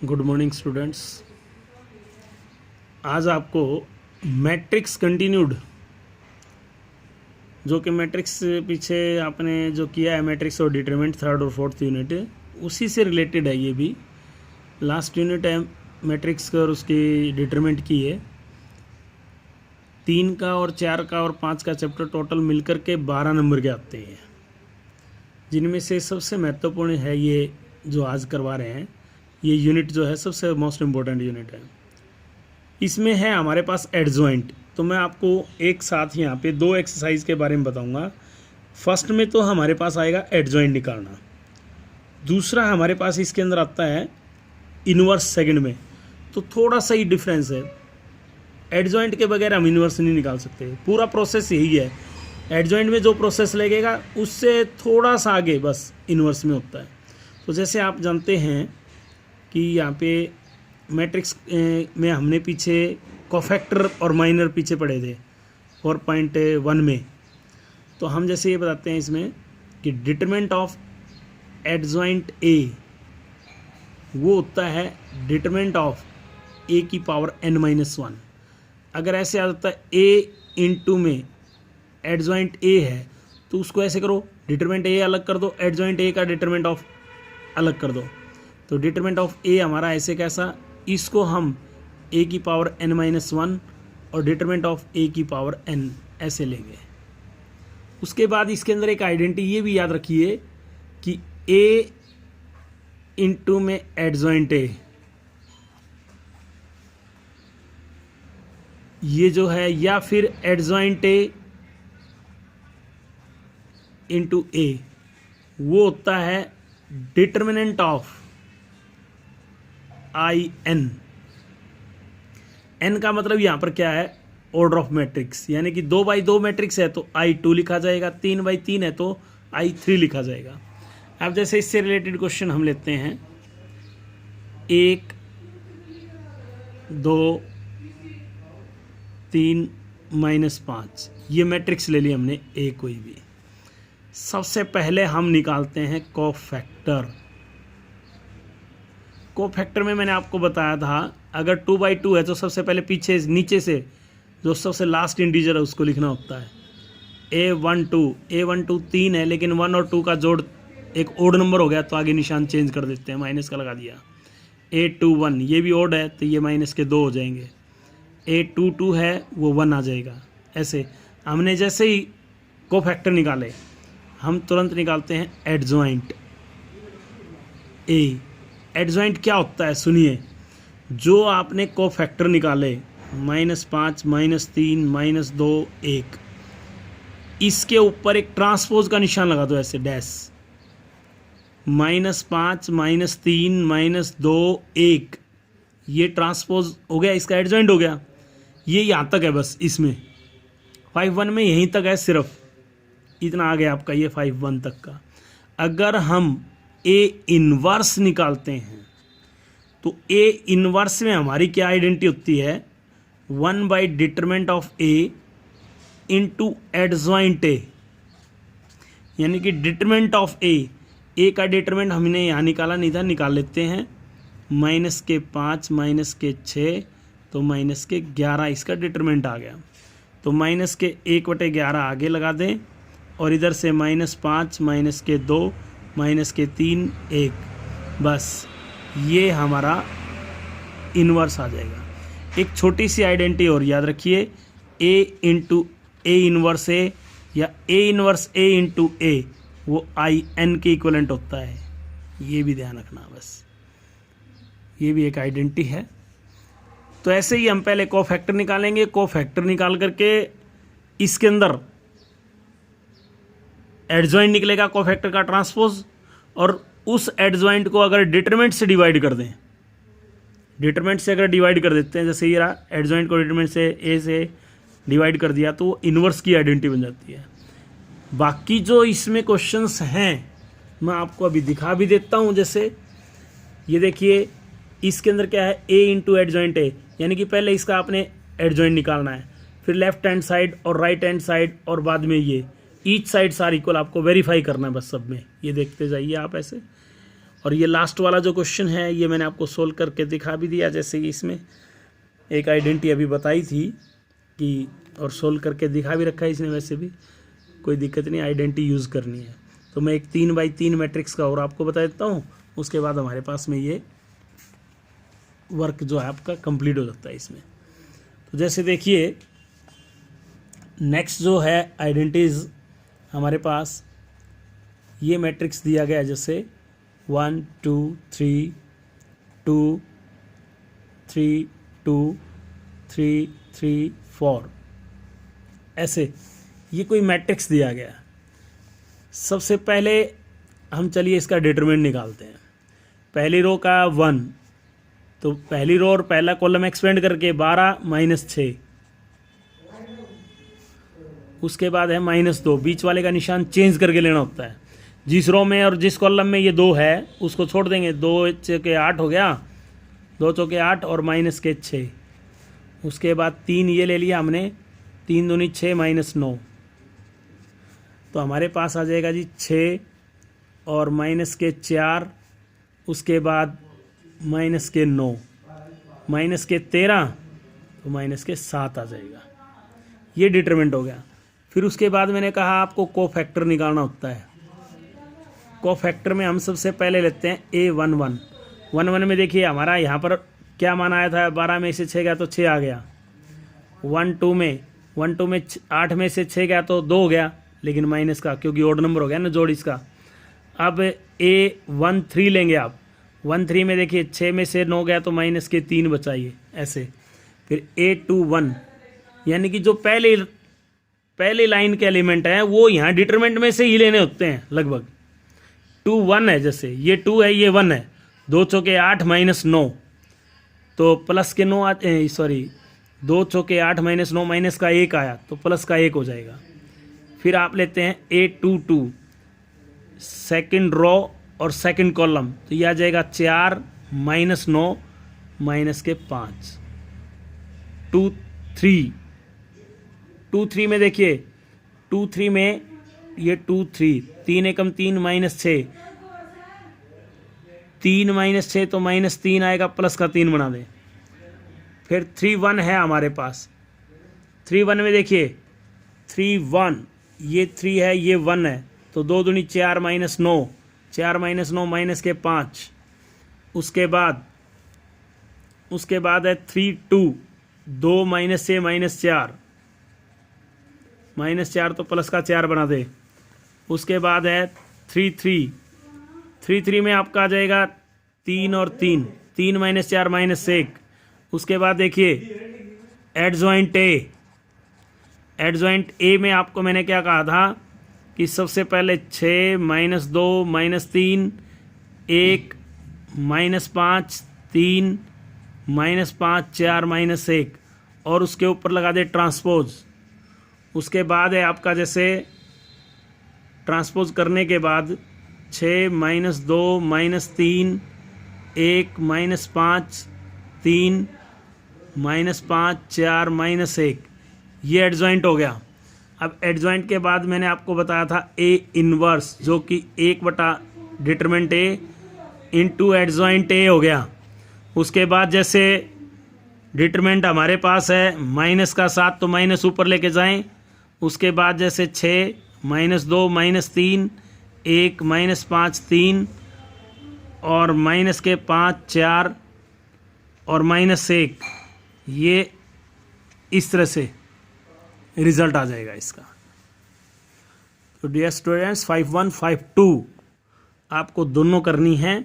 Good morning students. आज आपको matrix continued, जो कि मैट्रिक्स पीछे आपने जो किया है मैट्रिक्स और डिटरमिनेंट थर्ड और फोर्थ यूनिट, उसी से रिलेटेड है। ये भी लास्ट यूनिट है मैट्रिक्स का और उसकी डिटरमिनेंट की है। 3 का और 4 का और 5 का चैप्टर टोटल मिलकर के 12 नंबर के आते हैं, जिनमें से सबसे महत्वपूर्ण है ये जो आज करवा रहे हैं। ये यूनिट जो है सबसे मोस्ट इम्पोर्टेंट यूनिट है। इसमें है हमारे पास एडजॉइंट। तो मैं आपको एक साथ यहाँ पे 2 एक्सरसाइज के बारे में बताऊंगा। फर्स्ट में तो हमारे पास आएगा एडजॉइंट निकालना, दूसरा हमारे पास इसके अंदर आता है इनवर्स सेकंड में। तो थोड़ा सा ही डिफरेंस है, एडजॉइंट के बगैर हम इनवर्स नहीं निकाल सकते। पूरा प्रोसेस यही है, एडजॉइंट में जो प्रोसेस लगेगा उससे थोड़ा सा आगे बस इनवर्स में होता है। तो जैसे आप जानते हैं कि यहाँ पे मैट्रिक्स में हमने पीछे कोफैक्टर और माइनर पीछे पढ़े थे 4.1 में। तो हम जैसे ये बताते हैं इसमें कि डिटरमिनेंट ऑफ एडजॉइंट ए वो होता है डिटरमिनेंट ऑफ ए की पावर n-1। अगर ऐसे आ जाता है ए इंटू में एडजॉइंट ए है तो उसको ऐसे करो, डिटरमिनेंट ए अलग कर दो, एडजॉइंट ए का डिटरमिनेंट ऑफ अलग कर दो। तो डिटरमिनेंट ऑफ ए हमारा ऐसे कैसा, इसको हम ए की पावर n-1 और डिटरमिनेंट ऑफ ए की पावर n ऐसे लेंगे। उसके बाद इसके अंदर एक आइडेंटिटी ये भी याद रखिए कि ए इंटू में एडजॉइंट ए, ये जो है, या फिर एडजॉइंट ए इंटू ए, वो होता है determinant of I N. N का मतलब यहां पर क्या है, ऑर्डर ऑफ मैट्रिक्स, यानी कि 2x2 मैट्रिक्स है तो I2 लिखा जाएगा, 3x3 है तो I3 लिखा जाएगा। अब जैसे इससे रिलेटेड क्वेश्चन हम लेते हैं 1 2 3 -5, ये मैट्रिक्स ले लिया हमने ए कोई भी। सबसे पहले हम निकालते हैं कोफैक्टर। कोफैक्टर में मैंने आपको बताया था अगर 2x2 है तो सबसे पहले पीछे नीचे से जो सबसे लास्ट इंटीजर है उसको लिखना होता है। A12 3 है, लेकिन 1 और 2 का जोड़ एक ओड नंबर हो गया तो आगे निशान चेंज कर देते हैं, माइनस का लगा दिया। A21 ये भी ओड है तो ये माइनस के 2 हो जाएंगे। A22 है वो 1 आ जाएगा। ऐसे हमने जैसे ही कोफैक्टर निकाले हम तुरंत निकालते हैं एडजॉइंट ए। एडजॉइंट क्या होता है सुनिए, जो आपने कोफैक्टर निकाले -5 -3 -2 1, इसके ऊपर एक ट्रांसपोज का निशान लगा दो ऐसे डैश, -5 -3 -2 1, ये ट्रांसपोज हो गया, इसका एडजॉइंट हो गया। ये यहाँ तक है बस, इसमें 5-1 में यहीं तक है, सिर्फ इतना आ गया आपका ये 5-1 तक का। अगर हम ए इनवर्स निकालते हैं तो ए इनवर्स में हमारी क्या आइडेंटिटी होती है, 1 determinant of A into adjoint A, यानी कि डिटरमिनेंट ऑफ ए का डिटरमिनेंट हमने यहाँ निकाला नहीं था, निकाल लेते हैं -5 -6 तो -11 इसका डिटरमिनेंट आ गया। तो -1/11 आगे लगा दें और इधर से -5 -2 -3 1, बस ये हमारा इनवर्स आ जाएगा। एक छोटी सी आइडेंटिटी और याद रखिए, ए इंटू ए इनवर्स ए या ए इनवर्स ए इंटू ए वो IN के इक्वलेंट होता है, ये भी ध्यान रखना बस, ये भी एक आइडेंटिटी है। तो ऐसे ही हम पहले कोफैक्टर निकालेंगे। कोफैक्टर निकाल करके इसके अंदर एडजॉइंट निकलेगा कोफैक्टर का ट्रांसपोज, और उस एडजॉइंट को अगर डिटरमिनेंट से डिवाइड कर दें, डिटरमिनेंट से अगर डिवाइड कर देते हैं, जैसे ये रहा एडजॉइंट को डिटरमिनेंट से ए से डिवाइड कर दिया तो वो इनवर्स की आइडेंटिटी बन जाती है। बाकी जो इसमें क्वेश्चंस हैं मैं आपको अभी दिखा भी देता हूँ। जैसे ये देखिए, इसके अंदर क्या है, ए इंटू एडजॉइंट ए, यानी कि पहले इसका आपने एडजॉइंट निकालना है, फिर लेफ्ट हैंड साइड और राइट हैंड साइड, और बाद में ये ईच साइड सार इक्वल आपको वेरीफाई करना है बस सब में। ये देखते जाइए आप ऐसे, और ये लास्ट वाला जो क्वेश्चन है ये मैंने आपको सोल्व करके दिखा भी दिया, जैसे कि इसमें एक आइडेंटिटी अभी बताई थी कि, और सोल्व करके दिखा भी रखा है इसने, वैसे भी कोई दिक्कत नहीं, आइडेंटिटी यूज़ करनी है। तो मैं एक 3x3 मैट्रिक्स का और आपको बता देता हूँ, उसके बाद हमारे पास में ये वर्क जो है आपका कंप्लीट हो सकता है इसमें। तो जैसे देखिए नेक्स्ट जो है आइडेंटिटीज हमारे पास ये मैट्रिक्स दिया गया है, जैसे 1 2 3 2 3 2 3 3 4, ऐसे ये कोई मैट्रिक्स दिया गया है। सबसे पहले हम चलिए इसका डिटरमिनेंट निकालते हैं। पहली रो का 1, तो पहली रो और पहला कॉलम एक्सपेंड करके 12 - 6, उसके बाद है -2, बीच वाले का निशान चेंज करके लेना होता है। जिस रो में और जिस कॉलम में ये 2 है उसको छोड़ देंगे, 2 चौके 8 हो गया, 2 चौके 8 और -6। उसके बाद 3 ये ले लिया हमने, 3 दूनी 6 -9, तो हमारे पास आ जाएगा जी 6 और -4, उसके बाद -9, -13, तो -7 आ जाएगा। ये डिटरमिनेंट हो गया। फिर उसके बाद मैंने कहा आपको कोफैक्टर निकालना होता है। कोफैक्टर में हम सबसे पहले लेते हैं A11। 11 में देखिए हमारा यहाँ पर क्या मान आया था, 12 में से 6 गया तो 6 आ गया। 12 में 8 में से 6 गया तो 2 हो गया, लेकिन माइनस का, क्योंकि ओड नंबर हो गया ना जोड़ इसका। अब A13 लेंगे आप, 13 में देखिए 6 में से 9 गया तो -3 बचाइए, ऐसे। फिर A21, यानी कि जो पहले लाइन के एलिमेंट हैं वो यहाँ डिटरमिनेंट में से ही लेने होते हैं लगभग। 2 1 है, जैसे ये 2 है ये 1 है, 2 चौके 8 -9, तो प्लस के 9 सॉरी 2 चौके 8 -9 माइनस का 1 आया तो प्लस का 1 हो जाएगा। फिर आप लेते हैं A22, सेकंड रो और सेकंड कॉलम, तो यह आ जाएगा 4 -9 -5। 2 3 में देखिए 2 3 में ये 2 3, 3 एकम 3 -6, 3 -6 तो -3 आएगा, प्लस का 3 बना दें। फिर 3 1 है हमारे पास। 3 1 में देखिए 3 1, ये 3 है ये 1 है, तो 2 दूनी 4 -9, 4 -9 -5। उसके बाद है 3 2, 2 -6 -4 तो प्लस का 4 बना दे। उसके बाद है 3 3 में आपका आ जाएगा 3 और 3, 3 -4 -1। उसके बाद देखिए एडजॉइंट ए में आपको मैंने क्या कहा था कि सबसे पहले 6 -2 -3 1 -5 3 -5 4 -1, और उसके ऊपर लगा दे ट्रांसपोज। उसके बाद है आपका जैसे ट्रांसपोज करने के बाद 6 -2 -3 1 -5 3 -5 4 -1, ये एडजॉइंट हो गया। अब एडजॉइंट के बाद मैंने आपको बताया था ए इनवर्स, जो कि 1 determinant A into adjoint A हो गया। उसके बाद जैसे डिटरमिनेंट हमारे पास है -7, तो माइनस ऊपर लेके जाएं। उसके बाद जैसे 6 -2 -3 1 -5 3 और -5 4 और -1, ये इस तरह से रिजल्ट आ जाएगा इसका। तो डियर स्टूडेंट्स 5 1 5 2 आपको दोनों करनी है।